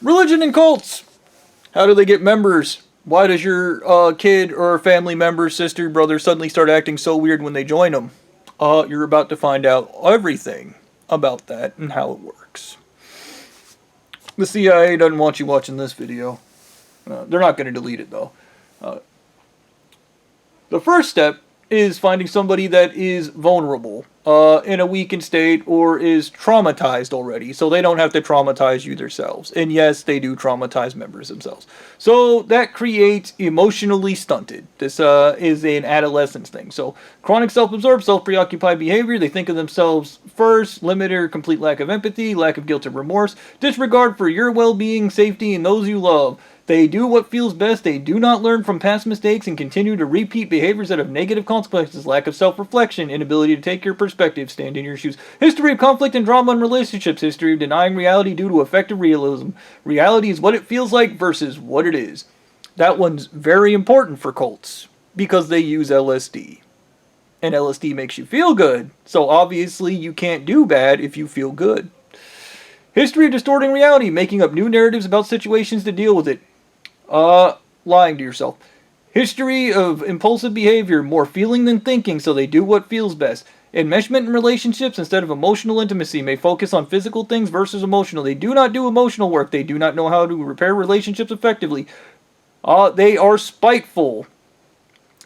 Religion and cults. How do they get members? Why does your kid or family member, sister, brother suddenly start acting so weird when they join them? You're about to find out everything about that and how it works. The CIA doesn't want you watching this video. They're not going to delete it though. The first step is finding somebody that is vulnerable, in a weakened state, or is traumatized already, so they don't have to traumatize you themselves. And yes, they do traumatize members themselves. So that creates emotionally stunted. This is an adolescence thing. So chronic self-absorbed, self-preoccupied behavior. They think of themselves first, limited or complete lack of empathy, lack of guilt and remorse, disregard for your well-being, safety, and those you love. They do what feels best, they do not learn from past mistakes, and continue to repeat behaviors that have negative consequences, lack of self-reflection, inability to take your perspective, stand in your shoes. History of conflict and drama in relationships, history of denying reality due to effective realism. Reality is what it feels like versus what it is. That one's very important for cults, because they use LSD. And LSD makes you feel good, so obviously you can't do bad if you feel good. History of distorting reality, making up new narratives about situations to deal with it. Lying to yourself. History of impulsive behavior, more feeling than thinking, so they do what feels best. Enmeshment in relationships instead of emotional intimacy, may focus on physical things versus emotional. They do not do emotional work. They do not know how to repair relationships effectively. They are spiteful.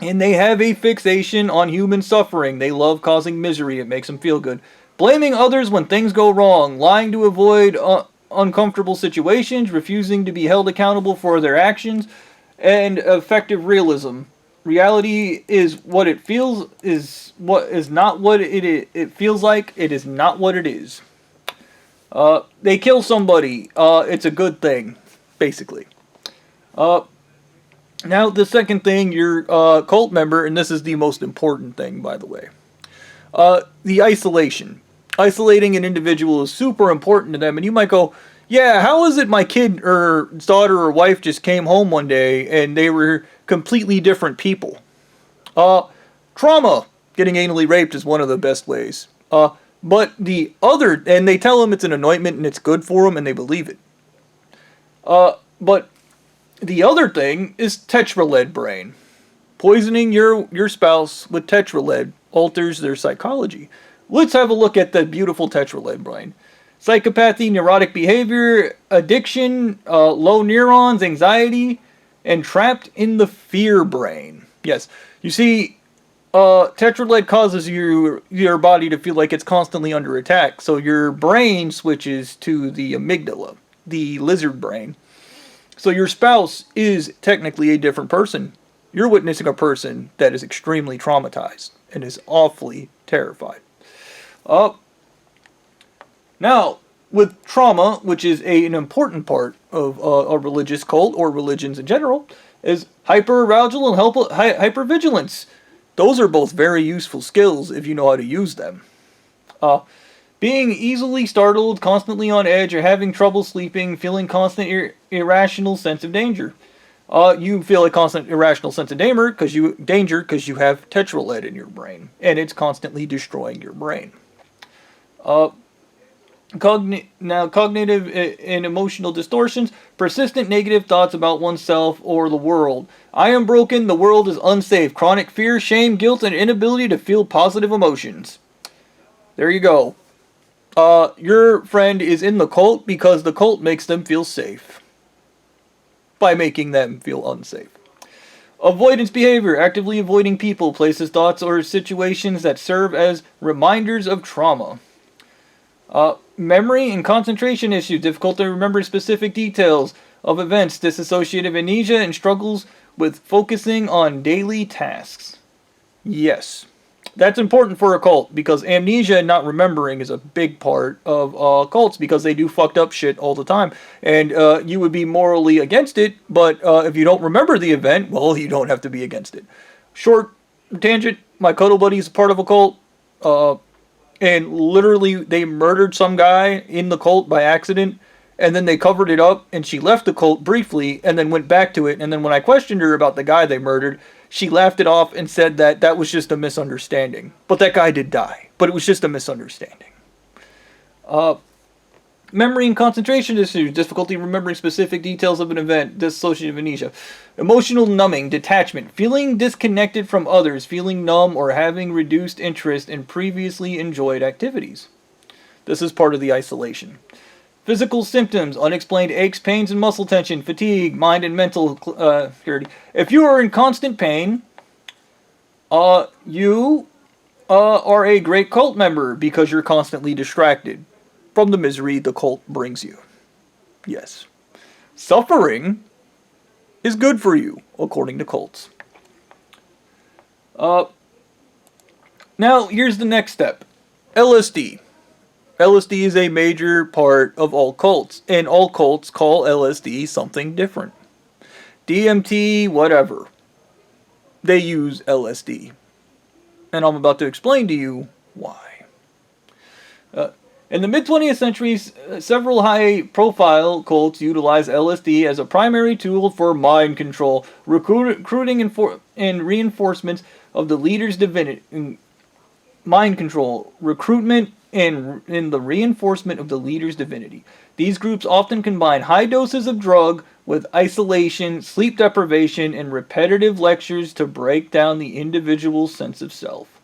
And they have a fixation on human suffering. They love causing misery. It makes them feel good. Blaming others when things go wrong. Lying to avoid uncomfortable situations, refusing to be held accountable for their actions, and effective realism. Reality is what it feels, is what is not what it feels like. It is not what it is. They kill somebody. It's a good thing, basically. Now the second thing, your cult member, and this is the most important thing, by the way. The isolation. Isolating an individual is super important to them, and you might go, yeah, how is it my kid or daughter or wife just came home one day and they were completely different people? Trauma. Getting anally raped is one of the best ways. But the other, and they tell them it's an anointment and it's good for them and they believe it. But the other thing is tetralead brain. Poisoning your spouse with tetralead alters their psychology. Let's have a look at the beautiful tetralead brain. Psychopathy, neurotic behavior, addiction, low neurons, anxiety, and trapped in the fear brain. Yes, you see, tetralead causes your body to feel like it's constantly under attack, so your brain switches to the amygdala, the lizard brain. So your spouse is technically a different person. You're witnessing a person that is extremely traumatized and is awfully terrified. Now, with trauma, which is an important part of a religious cult, or religions in general, is hyperarousal and hypervigilance. Those are both very useful skills if you know how to use them. Being easily startled, constantly on edge, or having trouble sleeping, feeling constant irrational sense of danger. You feel a constant irrational sense of danger because you have tetralead in your brain, and it's constantly destroying your brain. Cognitive and emotional distortions, persistent negative thoughts about oneself or the world. I am broken, the world is unsafe, chronic fear, shame, guilt, and inability to feel positive emotions. There you go. Your friend is in the cult because the cult makes them feel safe by making them feel unsafe. Avoidance behavior, actively avoiding people, places, thoughts, or situations that serve as reminders of trauma. Memory and concentration issues, difficulty remembering specific details of events, dissociative amnesia, and struggles with focusing on daily tasks. Yes, that's important for a cult, because amnesia and not remembering is a big part of cults, because they do fucked up shit all the time. And you would be morally against it, but if you don't remember the event, well, you don't have to be against it. Short tangent, my cuddle buddy is a part of a cult. And literally, they murdered some guy in the cult by accident, and then they covered it up, and she left the cult briefly, and then went back to it, and then when I questioned her about the guy they murdered, she laughed it off and said that that was just a misunderstanding. But that guy did die, but it was just a misunderstanding. memory and concentration issues, difficulty remembering specific details of an event, dissociative amnesia, emotional numbing, detachment, feeling disconnected from others, feeling numb, or having reduced interest in previously enjoyed activities. This is part of the isolation. Physical symptoms, unexplained aches, pains, and muscle tension, fatigue, mind and mental clarity. If you are in constant pain, you are a great cult member because you're constantly distracted from the misery the cult brings you. Yes. Suffering is good for you, according to cults. Now, here's the next step. LSD. LSD is a major part of all cults, and all cults call LSD something different. DMT, whatever. They use LSD. And I'm about to explain to you why. In the mid-20th century, several high-profile cults utilized LSD as a primary tool for mind control, recruiting and reinforcement of the leader's divinity. Mind control, recruitment, and in the reinforcement of the leader's divinity. These groups often combine high doses of drug with isolation, sleep deprivation, and repetitive lectures to break down the individual's sense of self.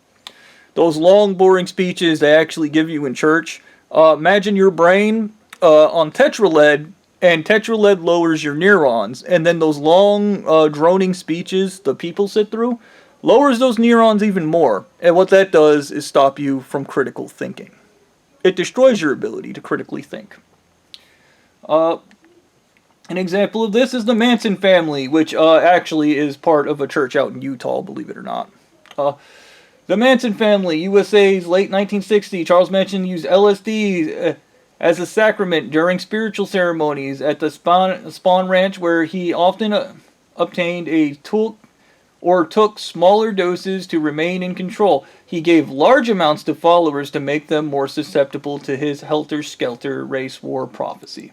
Those long, boring speeches they actually give you in church. Imagine your brain on tetraled, and tetraled lowers your neurons, and then those long, droning speeches the people sit through lowers those neurons even more, and what that does is stop you from critical thinking. It destroys your ability to critically think. An example of this is the Manson family, which actually is part of a church out in Utah, believe it or not. The Manson family, USA's late 1960s, Charles Manson used LSD as a sacrament during spiritual ceremonies at the Spahn Ranch, where he often obtained took smaller doses to remain in control. He gave large amounts to followers to make them more susceptible to his helter-skelter race war prophecy.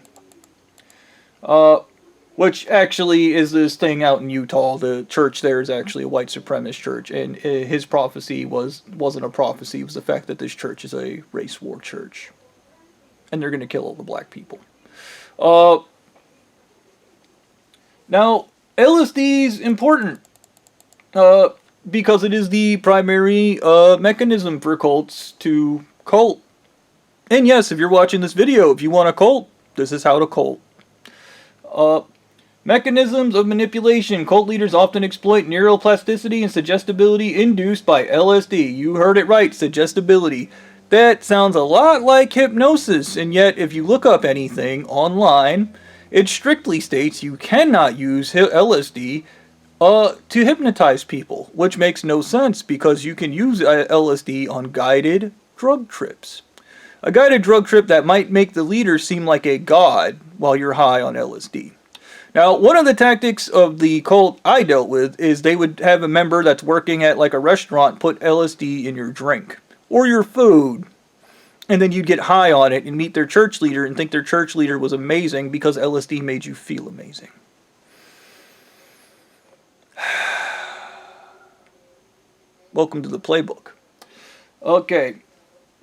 Which actually is this thing out in Utah. The church there is actually a white supremacist church, and his prophecy wasn't a prophecy. It was the fact that this church is a race war church, and they're going to kill all the black people. Now, LSD is important because it is the primary mechanism for cults to cult. And yes, if you're watching this video, if you want a cult, this is how to cult. Mechanisms of manipulation. Cult leaders often exploit neuroplasticity and suggestibility induced by LSD. You heard it right, suggestibility. That sounds a lot like hypnosis, and yet if you look up anything online, it strictly states you cannot use LSD to hypnotize people, which makes no sense because you can use LSD on guided drug trips. A guided drug trip that might make the leader seem like a god while you're high on LSD. Now, one of the tactics of the cult I dealt with is they would have a member that's working at like a restaurant put LSD in your drink or your food. And then you'd get high on it and meet their church leader and think their church leader was amazing because LSD made you feel amazing. Welcome to the playbook. Okay,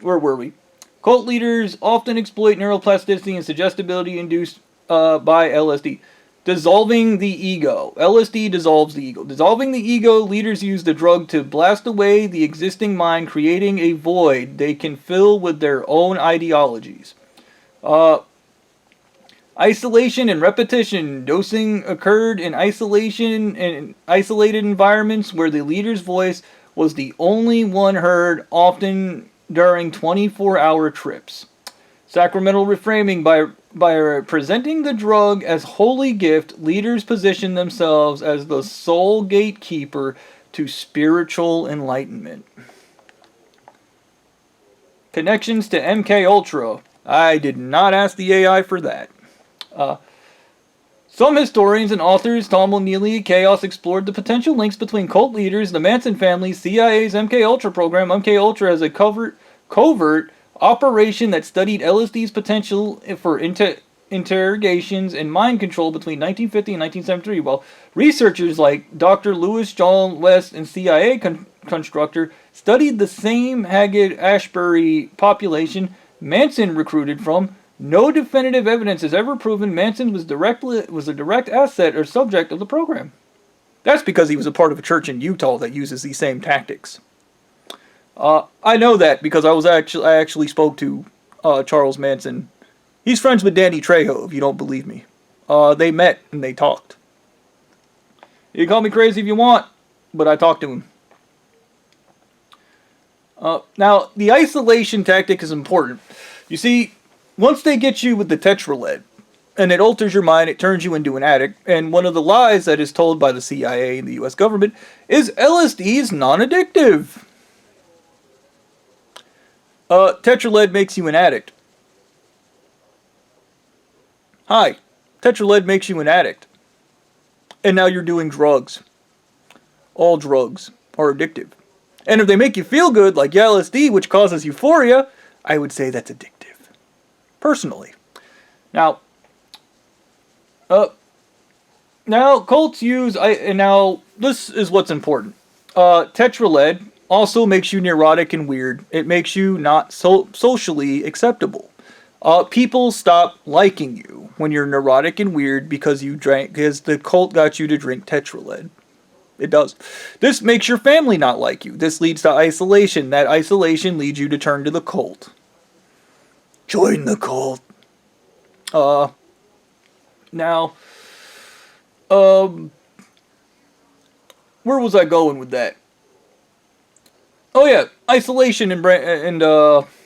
where were we? Cult leaders often exploit neuroplasticity and suggestibility induced by LSD. Dissolving the ego. LSD dissolves the ego. Dissolving the ego, leaders use the drug to blast away the existing mind, creating a void they can fill with their own ideologies. Isolation and repetition. Dosing occurred in isolation and isolated environments where the leader's voice was the only one heard, often during 24-hour trips. Sacramental reframing. By presenting the drug as holy gift, leaders position themselves as the sole gatekeeper to spiritual enlightenment. Connections to MK Ultra. I did not ask the AI for that. Some historians and authors, Tom O'Neilly and Chaos, explored the potential links between cult leaders, the Manson family, CIA's MK Ultra program. MK Ultra as a covert operation that studied LSD's potential for interrogations and mind control between 1950 and 1973, while researchers like Dr. Lewis John West and CIA constructor studied the same Haggard-Ashbury population Manson recruited from. No definitive evidence has ever proven Manson was a direct asset or subject of the program. That's because he was a part of a church in Utah that uses these same tactics. I know that because I actually spoke to Charles Manson. He's friends with Danny Trejo, if you don't believe me. They met and they talked. You can call me crazy if you want, but I talked to him. Now, the isolation tactic is important. You see, once they get you with the tetraled, and it alters your mind, it turns you into an addict, and one of the lies that is told by the CIA and the US government is LSD is non-addictive. Tetraled makes you an addict. Hi, tetraled makes you an addict. And now you're doing drugs. All drugs are addictive. And if they make you feel good, like LSD, which causes euphoria, I would say that's addictive. Personally. Now cults use, now this is what's important. Tetraled also makes you neurotic and weird. It makes you not socially acceptable. People stop liking you when you're neurotic and weird because the cult got you to drink tetraled. It does. This makes your family not like you. This leads to isolation. That isolation leads you to turn to the cult. Join the cult. Now, where was I going with that? Oh yeah, isolation and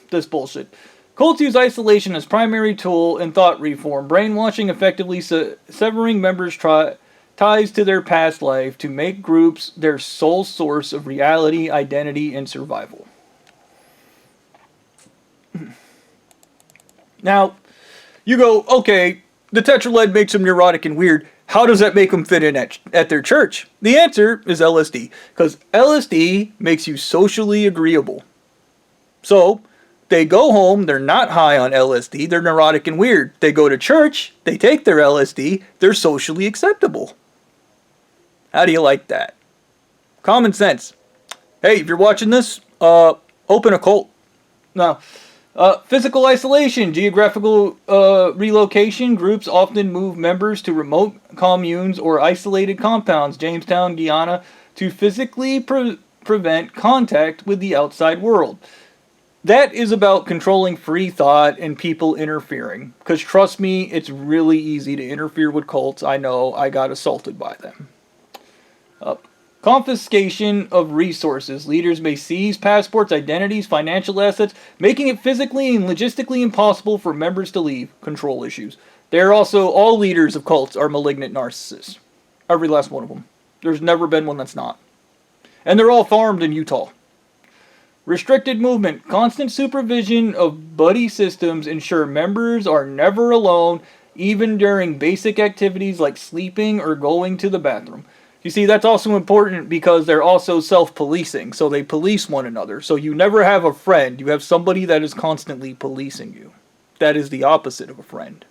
this bullshit. Cults use isolation as primary tool in thought reform, brainwashing, effectively severing members' ties to their past life to make groups their sole source of reality, identity, and survival. Now, you go, okay, the tetraled makes them neurotic and weird. How does that make them fit in at their church? The answer is LSD, because LSD makes you socially agreeable. So, they go home, they're not high on LSD, they're neurotic and weird. They go to church, they take their LSD, they're socially acceptable. How do you like that? Common sense. Hey, if you're watching this, open a cult. Now, physical isolation, geographical relocation. Groups often move members to remote communes or isolated compounds, Jamestown, Guyana, to physically prevent contact with the outside world. That is about controlling free thought and people interfering. Because trust me, it's really easy to interfere with cults. I know, I got assaulted by them. Confiscation of resources. Leaders may seize passports, identities, financial assets, making it physically and logistically impossible for members to leave. Control issues. All leaders of cults are malignant narcissists. Every last one of them. There's never been one that's not. And they're all farmed in Utah. Restricted movement. Constant supervision of buddy systems ensure members are never alone, even during basic activities like sleeping or going to the bathroom. You see, that's also important because they're also self-policing, so they police one another. So you never have a friend, you have somebody that is constantly policing you. That is the opposite of a friend.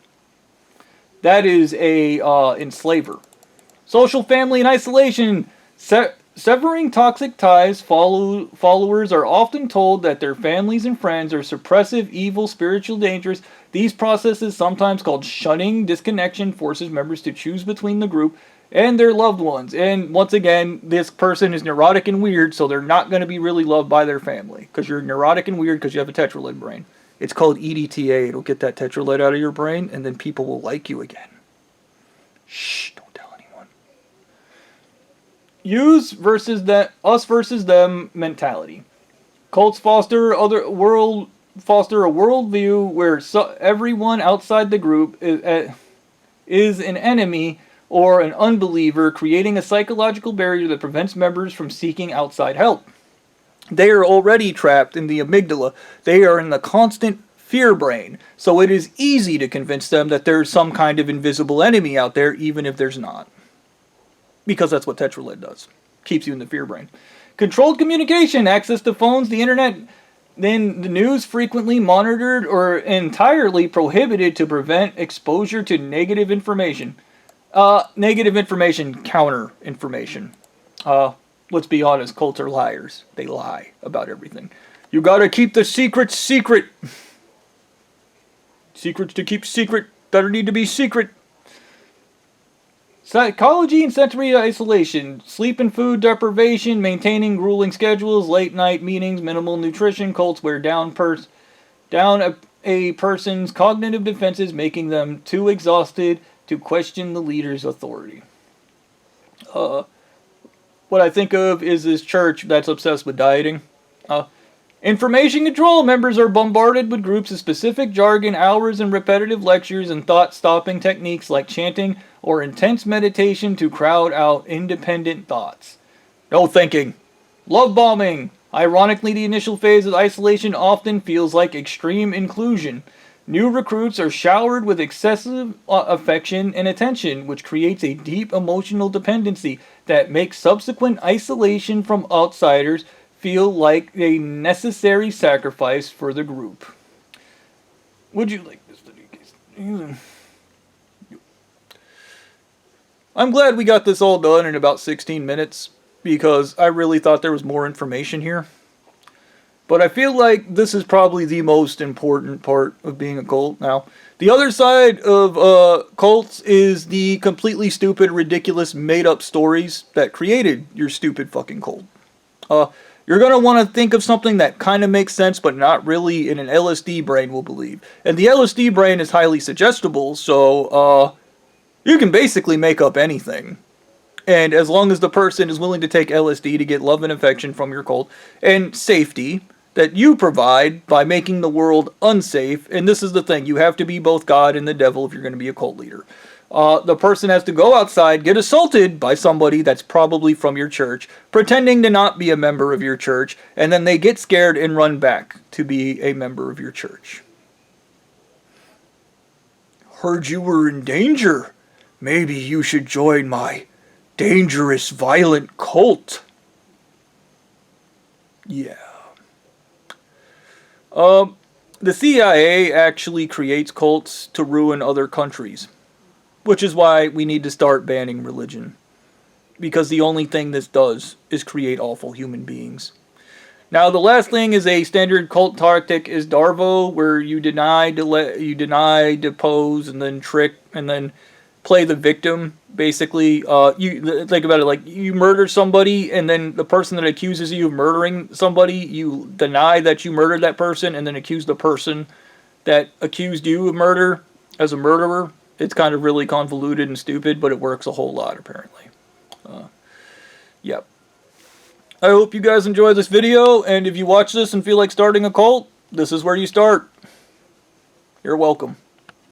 That is a enslaver. Social family and isolation. Severing toxic ties, followers are often told that their families and friends are suppressive, evil, spiritually dangerous. These processes, sometimes called shunning, disconnection, forces members to choose between the group and their loved ones. And once again, this person is neurotic and weird, so they're not going to be really loved by their family. Because you're neurotic and weird because you have a tetraled brain. It's called EDTA. It'll get that tetraled out of your brain, and then people will like you again. Shh, don't tell anyone. Us versus them mentality. Cults foster a worldview where everyone outside the group is an enemy or an unbeliever, creating a psychological barrier that prevents members from seeking outside help. They are already trapped in the amygdala. They are in the constant fear brain, so it is easy to convince them that there's some kind of invisible enemy out there, even if there's not. Because that's what tetraled does. Keeps you in the fear brain. Controlled communication, access to phones, the internet, then the news frequently monitored or entirely prohibited to prevent exposure to negative information. Negative information, counter information. Let's be honest, cults are liars. They lie about everything. You gotta keep the secret secret. Secrets to keep secret. Better need to be secret. Psychology and sensory isolation, sleep and food deprivation, maintaining grueling schedules, late night meetings, minimal nutrition. Cults wear down a person's cognitive defenses, making them too exhausted to question the leader's authority. What I think of is this church that's obsessed with dieting. Information control. Members are bombarded with groups of specific jargon, hours and repetitive lectures, and thought-stopping techniques like chanting or intense meditation to crowd out independent thoughts. No thinking. Love bombing. Ironically, the initial phase of isolation often feels like extreme inclusion. New recruits are showered with excessive affection and attention, which creates a deep emotional dependency that makes subsequent isolation from outsiders feel like a necessary sacrifice for the group. Would you like this study case? I'm glad we got this all done in about 16 minutes, because I really thought there was more information here. But I feel like this is probably the most important part of being a cult. Now, the other side of cults is the completely stupid, ridiculous, made-up stories that created your stupid fucking cult. You're going to want to think of something that kind of makes sense, but not really, and an LSD brain will believe. And the LSD brain is highly suggestible, so you can basically make up anything. And as long as the person is willing to take LSD to get love and affection from your cult, and safety that you provide by making the world unsafe, and this is the thing, you have to be both God and the devil if you're going to be a cult leader. The person has to go outside, get assaulted by somebody that's probably from your church, pretending to not be a member of your church, and then they get scared and run back to be a member of your church. Heard you were in danger. Maybe you should join my dangerous, violent cult. Yeah. The CIA actually creates cults to ruin other countries. Which is why we need to start banning religion. Because the only thing this does is create awful human beings. Now, the last thing is a standard cult tactic is Darvo, where you deny, depose, and then trick, and then play the victim. Basically, you think about it like you murder somebody, and then the person that accuses you of murdering somebody, you deny that you murdered that person, and then accuse the person that accused you of murder as a murderer. It's kind of really convoluted and stupid, but it works a whole lot, apparently. Yep. I hope you guys enjoy this video, and if you watch this and feel like starting a cult, this is where you start. You're welcome.